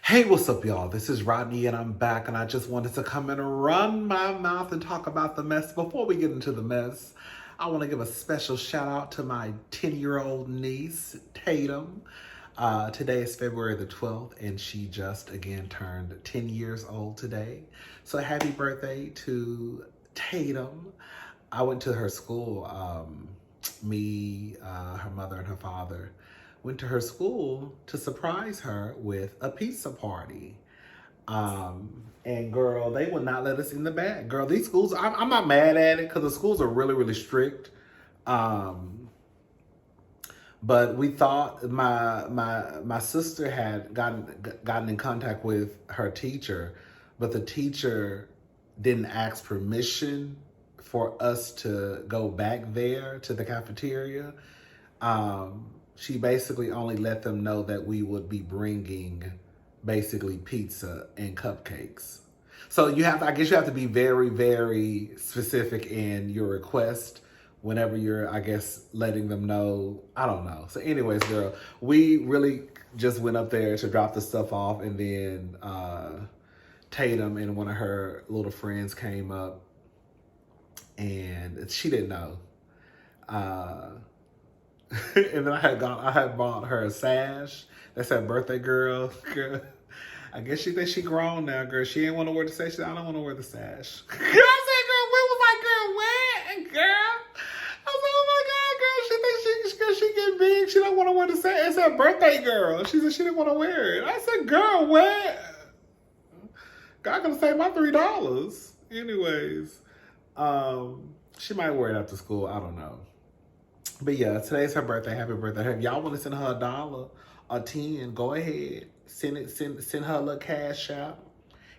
Hey, what's up, y'all? This is Rodney, and I'm back, and I just wanted to come and run my mouth and talk about the mess. Before we get into the mess, I want to give a special shout out to my 10-year-old niece, Tatum. Today is February the 12th, and she just again turned 10 years old today. So happy birthday to Tatum. I went to her school. Her mother, and her father went to her school to surprise her with a pizza party. And girl, they would not let us in the back. Girl, these schools, I'm not mad at it because the schools are really, really strict. But we thought my sister had gotten in contact with her teacher, but the teacher didn't ask permission for us to go back there to the cafeteria. She basically only let them know that we would be bringing basically pizza and cupcakes. So I guess you have to be very, very specific in your request whenever you're, I guess, letting them know. I don't know. So anyways, girl, we really just went up there to drop the stuff off, and then Tatum and one of her little friends came up, and she didn't know. And then I had bought her a sash that said birthday girl. Girl, I guess she thinks she grown now, girl. She ain't want to wear the sash. I don't want to wear the sash. Girl, I said, girl, we was like, girl, when? Girl. I was like, oh my God, girl, she get big. She don't want to wear the sash. It said birthday girl. She said she didn't want to wear it. I said, girl, what? God gonna save my $3. Anyways, she might wear it after school. I don't know. But yeah, today's her birthday. Happy birthday. If y'all want to send her $1 or 10, go ahead. Send her a little cash out,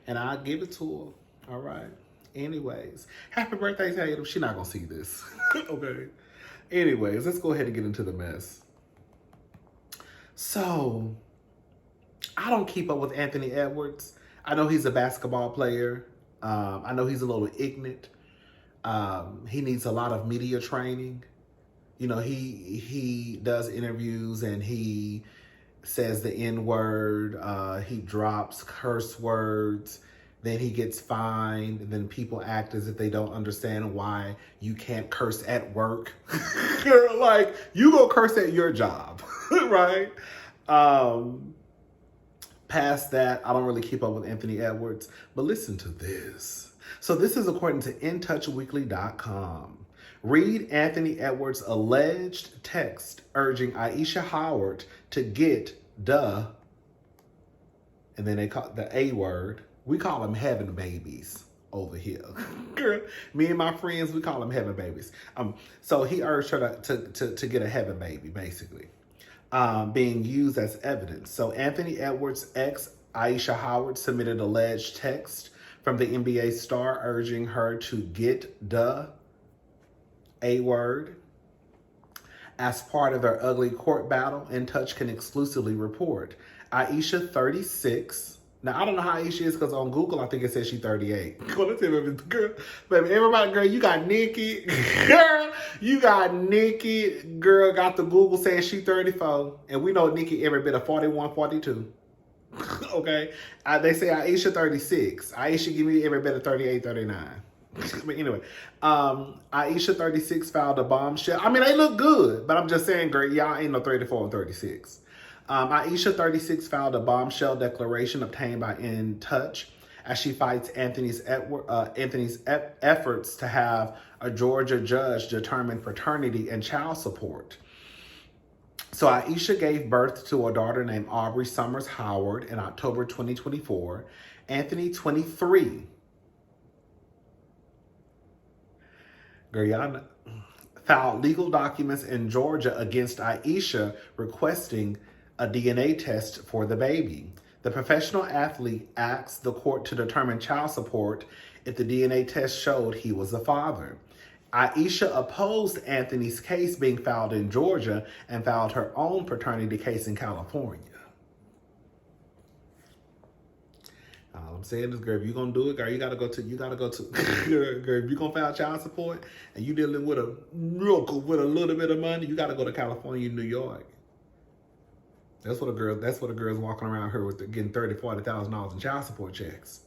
and I'll give it to her. All right. Anyways, happy birthday, Tatum. She's not gonna see this. Okay. Anyways, let's go ahead and get into the mess. So, I don't keep up with Anthony Edwards. I know he's a basketball player. I know he's a little ignorant. He needs a lot of media training. You know, he does interviews and he says the N-word. He drops curse words. Then he gets fined. And then people act as if they don't understand why you can't curse at work. Like, you go curse at your job, right? Past that, I don't really keep up with Anthony Edwards. But listen to this. So this is according to InTouchWeekly.com. Read Anthony Edwards' alleged text urging Ayesha Howard to get and then they call the A word. We call them heaven babies over here. Girl, me and my friends, we call them heaven babies. So he urged her to get a heaven baby, basically, being used as evidence. So Anthony Edwards' ex, Ayesha Howard, submitted alleged text from the NBA star urging her to get A word. As part of their ugly court battle, In Touch can exclusively report Ayesha, 36. Now, I don't know how Ayesha is because on Google, I think it says she's 38. Girl, baby, everybody, girl, you got Nikki. Girl, you got Nikki. Girl, got the Google saying she's 34. And we know Nikki every bit of 41, 42. Okay? They say Ayesha, 36. Ayesha give me every bit of 38, 39. But anyway, Ayesha, 36, filed a bombshell. I mean, they look good, but I'm just saying, girl, y'all ain't no 34 and 36. Ayesha, 36, filed a bombshell declaration obtained by In Touch as she fights Anthony's efforts to have a Georgia judge determine paternity and child support. So Ayesha gave birth to a daughter named Aubrey Summers Howard in October 2024. Anthony, 23. Girl, y'all filed legal documents in Georgia against Ayesha requesting a DNA test for the baby. The professional athlete asked the court to determine child support if the DNA test showed he was the father. Ayesha opposed Anthony's case being filed in Georgia and filed her own paternity case in California. All I'm saying is, girl, if you're gonna do it, girl, you gotta go to girl, if you're gonna file child support and you dealing with a little bit of money, you gotta go to California, New York. That's what a girl's walking around here with getting $30,000-$40,000 in child support checks.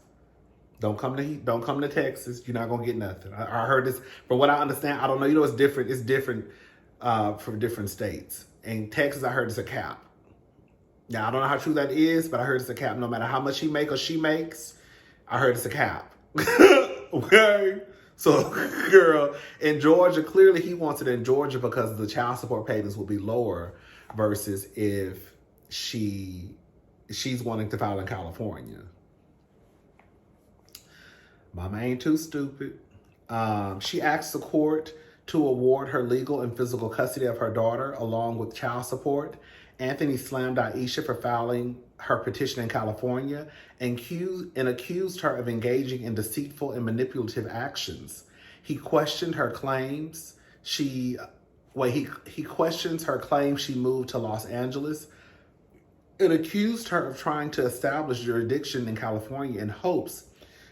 Don't come to Texas. You're not gonna get nothing. I heard this from what I understand. I don't know. You know, it's different. It's different from different states. In Texas, I heard it's a cap. Now I don't know how true that is, but I heard it's a cap. No matter how much he make or she makes, I heard it's a cap. Okay. So, girl, in Georgia, clearly he wants it in Georgia because the child support payments will be lower versus if she's wanting to file in California. Mama ain't too stupid. She asked the court to award her legal and physical custody of her daughter along with child support. Anthony slammed Ayesha for filing her petition in California and accused her of engaging in deceitful and manipulative actions. He questioned her claims. He questions her claim she moved to Los Angeles and accused her of trying to establish jurisdiction in California in hopes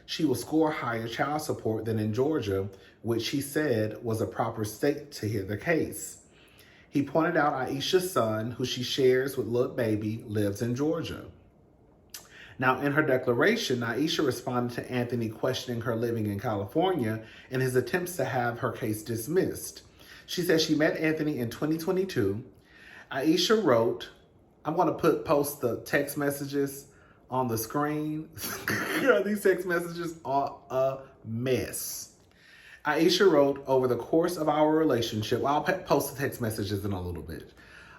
she will score higher child support than in Georgia, which he said was a proper state to hear the case. He pointed out Ayesha's son, who she shares with Lil Baby, lives in Georgia. Now, in her declaration, Ayesha responded to Anthony questioning her living in California and his attempts to have her case dismissed. She said she met Anthony in 2022. Ayesha wrote, I'm going to post the text messages on the screen. These text messages are a mess. Ayesha wrote, over the course of our relationship, I'll post the text messages in a little bit.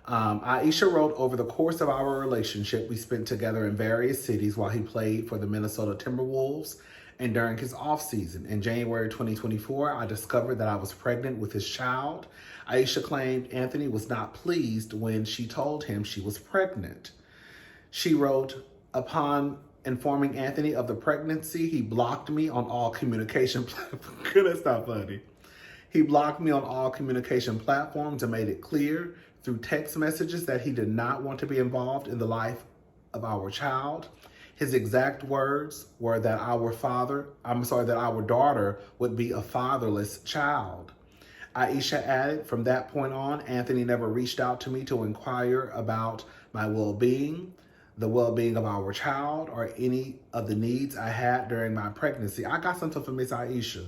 Ayesha wrote, over the course of our relationship, we spent together in various cities while he played for the Minnesota Timberwolves and during his off season. In January 2024, I discovered that I was pregnant with his child. Ayesha claimed Anthony was not pleased when she told him she was pregnant. She wrote, upon informing Anthony of the pregnancy, he blocked me on all communication platforms. That's not funny. He blocked me on all communication platforms and made it clear through text messages that he did not want to be involved in the life of our child. His exact words were that our daughter would be a fatherless child. Ayesha added, from that point on, Anthony never reached out to me to inquire about my well-being, the well-being of our child, or any of the needs I had during my pregnancy. I got something for Miss Ayesha,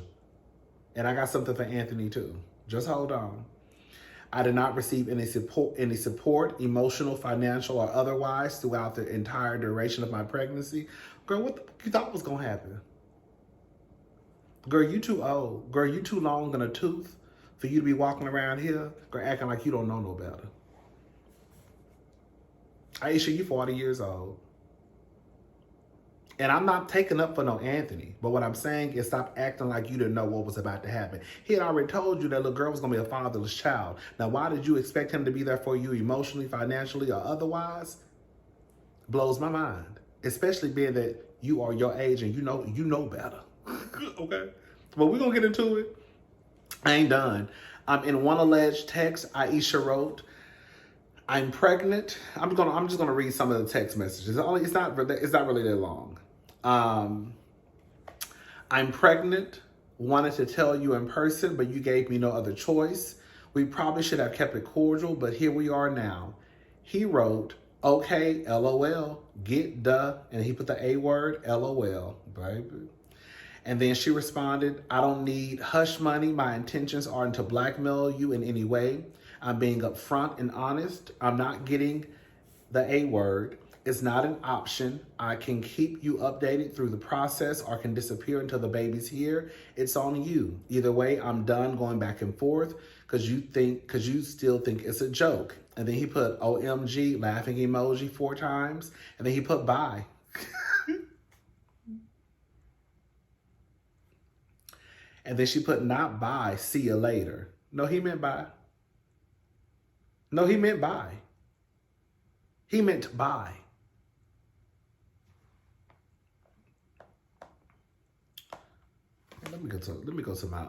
and I got something for Anthony too. Just hold on. I did not receive any support, emotional, financial, or otherwise throughout the entire duration of my pregnancy. Girl, what you thought was gonna happen? Girl, you too old. Girl, you too long in a tooth for you to be walking around here, girl, acting like you don't know no better. Ayesha, you 40 years old. And I'm not taking up for no Anthony, but what I'm saying is stop acting like you didn't know what was about to happen. He had already told you that little girl was going to be a fatherless child. Now, why did you expect him to be there for you emotionally, financially, or otherwise? Blows my mind, especially being that you are your age and you know better. Okay? But we're going to get into it. I ain't done. In one alleged text, Ayesha wrote, I'm pregnant. I'm just gonna read some of the text messages. It's not really that long. I'm pregnant. Wanted to tell you in person, but you gave me no other choice. We probably should have kept it cordial, but here we are now. He wrote, okay, LOL, get duh, and he put the A word, LOL, baby. And then she responded, I don't need hush money. My intentions aren't to blackmail you in any way. I'm being upfront and honest. I'm not getting the A word. It's not an option. I can keep you updated through the process or can disappear until the baby's here. It's on you. Either way, I'm done going back and forth because you still think it's a joke. And then he put OMG, laughing emoji 4 times. And then he put bye. And then she put not bye, see you later. No, he meant bye. No, he meant bye. He meant bye. Let me go to my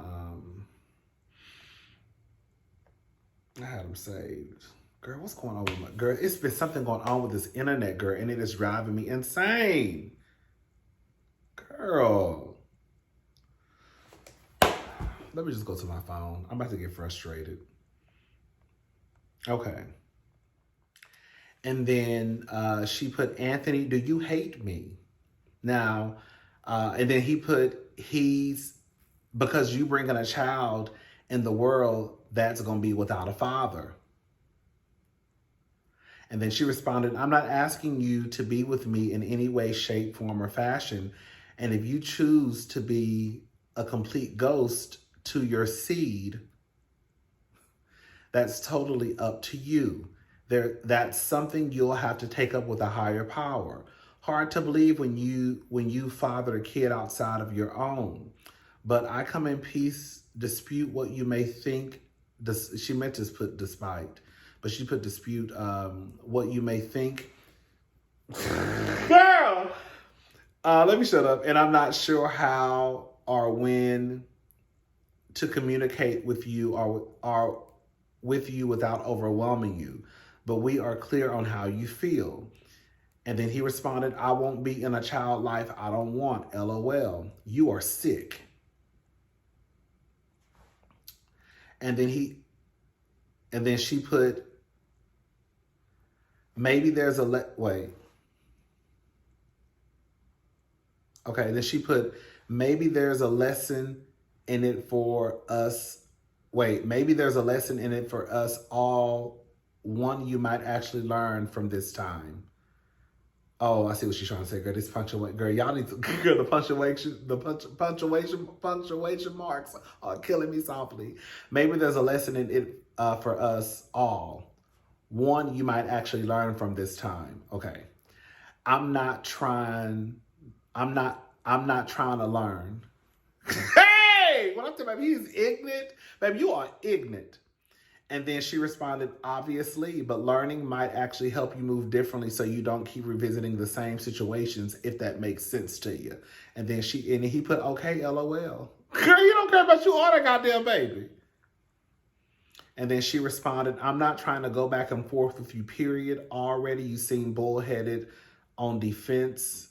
I had them saved. Girl, what's going on with my girl? It's been something going on with this internet, girl, and it is driving me insane. Girl. Let me just go to my phone. I'm about to get frustrated. Okay. And then she put, Anthony, do you hate me? Now, and then he put, because you bringing a child in the world that's going to be without a father. And then she responded, I'm not asking you to be with me in any way, shape, form, or fashion. And if you choose to be a complete ghost to your seed, that's totally up to you. That's something you'll have to take up with a higher power. Hard to believe when you fathered a kid outside of your own. But I come in peace, dispute what you may think. She meant to put despite, but she put dispute what you may think. Girl! Let me shut up. And I'm not sure how or when to communicate with you or with you without overwhelming you. But we are clear on how you feel. And then he responded, I won't be in a child life I don't want. LOL. You are sick. And then she put, maybe there's a wait. Okay, then she put, maybe there's a lesson in it for us. Wait, maybe there's a lesson in it for us all. One you might actually learn from this time. Oh, I see what she's trying to say, girl. This punctuation, girl, y'all need to, girl, punctuation marks are killing me softly. Maybe there's a lesson in it for us all. One you might actually learn from this time. Okay. I'm not trying to learn. Hey, what I'm talking about, he's ignorant. Baby, you are ignorant. And then she responded, obviously, but learning might actually help you move differently so you don't keep revisiting the same situations, if that makes sense to you. And then he put, okay, LOL. Girl, you don't care about you or the goddamn baby. And then she responded, I'm not trying to go back and forth with you, period. Already you seem bullheaded on defense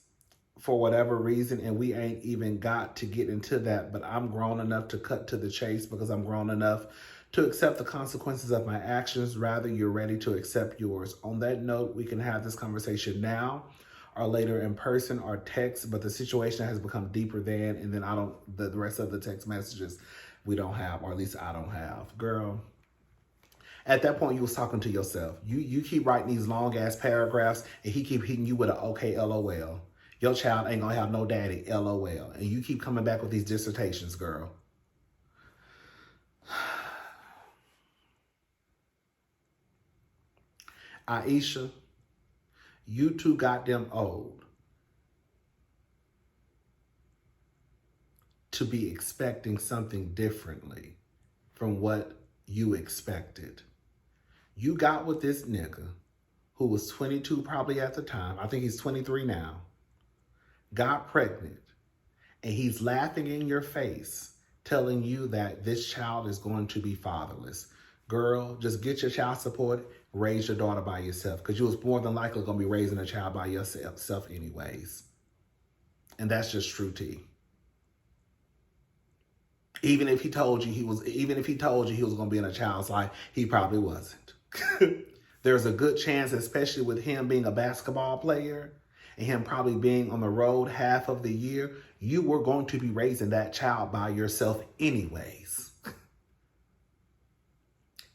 for whatever reason, and we ain't even got to get into that, but I'm grown enough to cut to the chase because I'm grown enough to accept the consequences of my actions. Rather, you're ready to accept yours. On that note, we can have this conversation now or later in person or text, but the situation has become deeper than, and then the rest of the text messages we don't have, or at least I don't have. Girl, at that point, you was talking to yourself. You keep writing these long ass paragraphs and he keep hitting you with an okay, LOL. Your child ain't gonna have no daddy, LOL. And you keep coming back with these dissertations, girl. Ayesha, you too goddamn old to be expecting something differently from what you expected. You got with this nigga who was 22 probably at the time. I think he's 23 now. Got pregnant. And he's laughing in your face, telling you that this child is going to be fatherless. Girl, just get your child support, raise your daughter by yourself, because you was more than likely going to be raising a child by yourself anyways. And that's just true tea. Even if he told you he was going to be in a child's life, he probably wasn't. There's a good chance, especially with him being a basketball player and him probably being on the road half of the year, you were going to be raising that child by yourself anyways.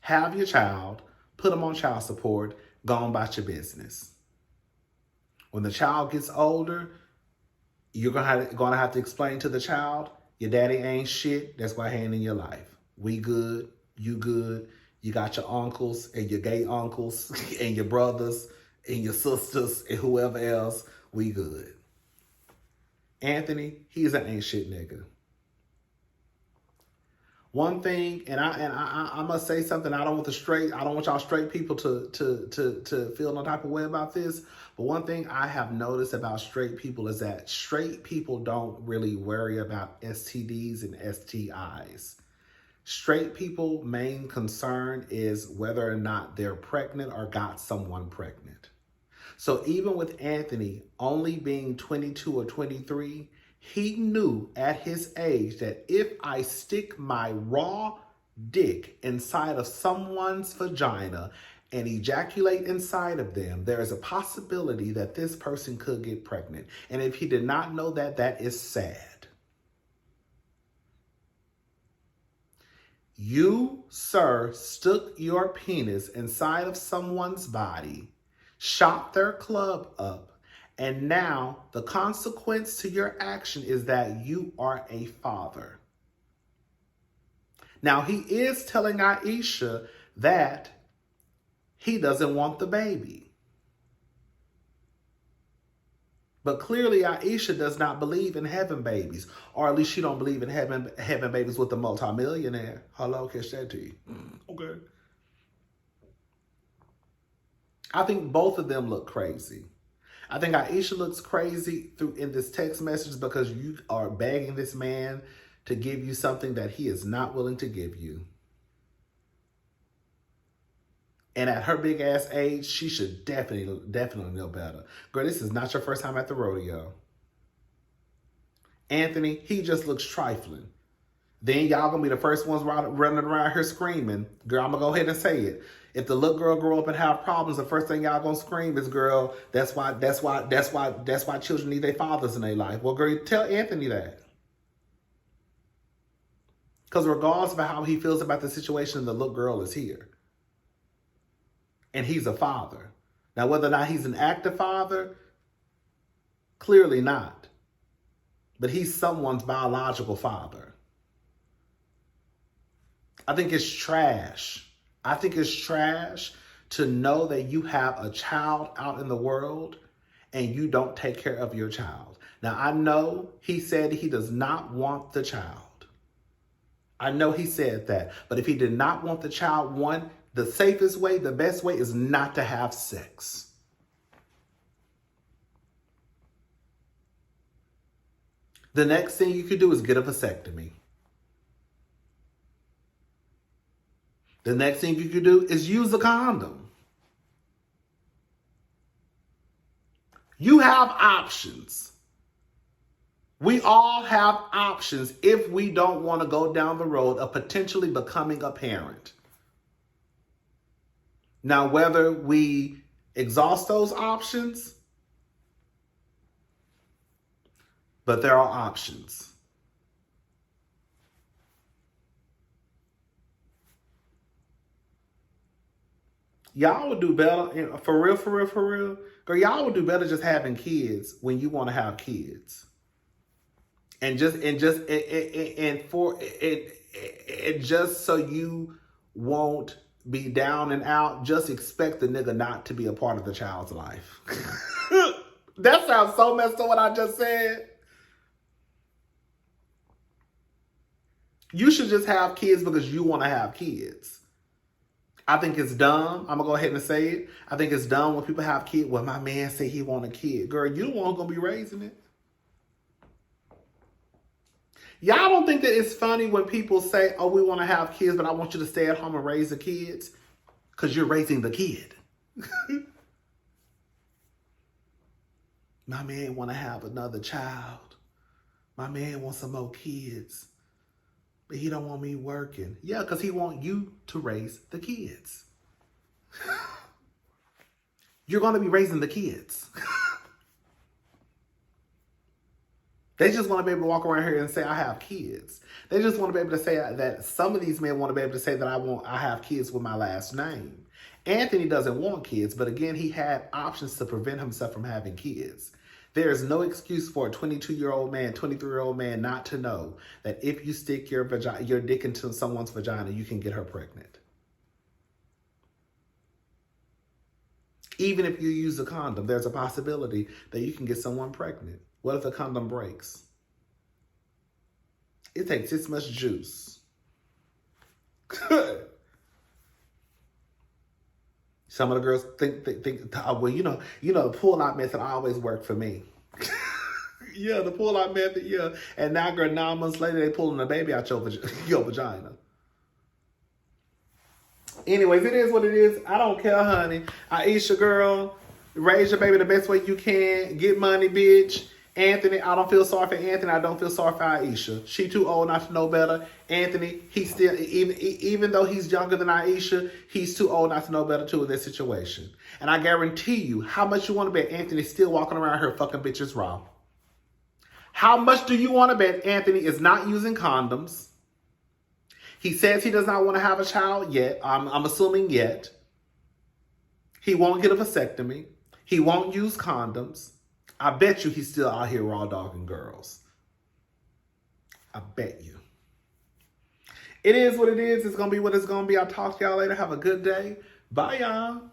Have your child, put them on child support, go on about your business. When the child gets older, you're going to have to explain to the child, your daddy ain't shit, that's why he ain't in your life. We good, you good, you got your uncles and your gay uncles and your brothers and your sisters and whoever else, we good. Anthony, he's an ain't shit nigga. One thing, and I must say something. I don't want y'all straight people to feel no type of way about this. But one thing I have noticed about straight people is that straight people don't really worry about STDs and STIs. Straight people' main concern is whether or not they're pregnant or got someone pregnant. So even with Anthony only being 22 or 23, he knew at his age that if I stick my raw dick inside of someone's vagina and ejaculate inside of them, there is a possibility that this person could get pregnant. And if he did not know that, that is sad. You, sir, stuck your penis inside of someone's body, shot their club up, and now the consequence to your action is that you are a father. Now, he is telling Ayesha that he doesn't want the baby. But clearly, Ayesha does not believe in heaven babies, or at least she don't believe in heaven babies with the multimillionaire. Hello, catch that to you. Okay. I think both of them look crazy. I think Ayesha looks crazy in this text message because you are begging this man to give you something that he is not willing to give you. And at her big ass age, she should definitely know better. Girl, this is not your first time at the rodeo. Anthony, he just looks trifling. Then y'all gonna be the first ones running around here screaming. Girl, I'm gonna go ahead and say it. If the little girl grow up and have problems, the first thing y'all gonna scream is, girl, that's why children need their fathers in their life. Well, girl, tell Anthony that. Because regardless of how he feels about the situation, the little girl is here. And he's a father. Now, whether or not he's an active father, clearly not. But he's someone's biological father. I think it's trash. I think it's trash to know that you have a child out in the world and you don't take care of your child. Now, I know he said he does not want the child. I know he said that. But if he did not want the child, one, the safest way, the best way is not to have sex. The next thing you could do is get a vasectomy. The next thing you could do is use a condom. You have options. We all have options if we don't want to go down the road of potentially becoming a parent. Now, whether we exhaust those options, but there are options. Y'all would do better, for real. Girl, y'all would do better just having kids when you want to have kids. And just so you won't be down and out, just expect the nigga not to be a part of the child's life. That sounds so messed up what I just said. You should just have kids because you want to have kids. I think it's dumb. I'm going to go ahead and say it. I think it's dumb when people have kids. Well, my man say he want a kid. Girl, you the one going to be raising it. Y'all don't think that it's funny when people say, oh, we want to have kids, but I want you to stay at home and raise the kids? Because you're raising the kid. My man want to have another child. My man wants some more kids. But he don't want me working. Yeah, because he want you to raise the kids. You're going to be raising the kids. They just want to be able to walk around here and say, I have kids. They just want to be able to say that some of these men want to be able to say that I have kids with my last name. Anthony doesn't want kids, but again, he had options to prevent himself from having kids. There is no excuse for a 22-year-old man, 23-year-old man not to know that if you stick your dick into someone's vagina, you can get her pregnant. Even if you use a condom, there's a possibility that you can get someone pregnant. What if the condom breaks? It takes this much juice. Some of the girls think well, you know, the pull-out method always worked for me. Yeah, the pull-out method, yeah. And now, girl, 9 months later, they pulling the baby out your vagina. Anyways, it is what it is. I don't care, honey. Ayesha, girl, raise your baby the best way you can. Get money, bitch. Anthony, I don't feel sorry for Anthony. I don't feel sorry for Ayesha. She too old not to know better. Anthony, he's still, even though he's younger than Ayesha, he's too old not to know better too in this situation. And I guarantee you, how much you want to bet Anthony's still walking around here fucking bitches raw? How much do you want to bet Anthony is not using condoms? He says he does not want to have a child yet. I'm assuming yet. He won't get a vasectomy. He won't use condoms. I bet you he's still out here raw dogging girls. I bet you. It is what it is. It's going to be what it's going to be. I'll talk to y'all later. Have a good day. Bye, y'all.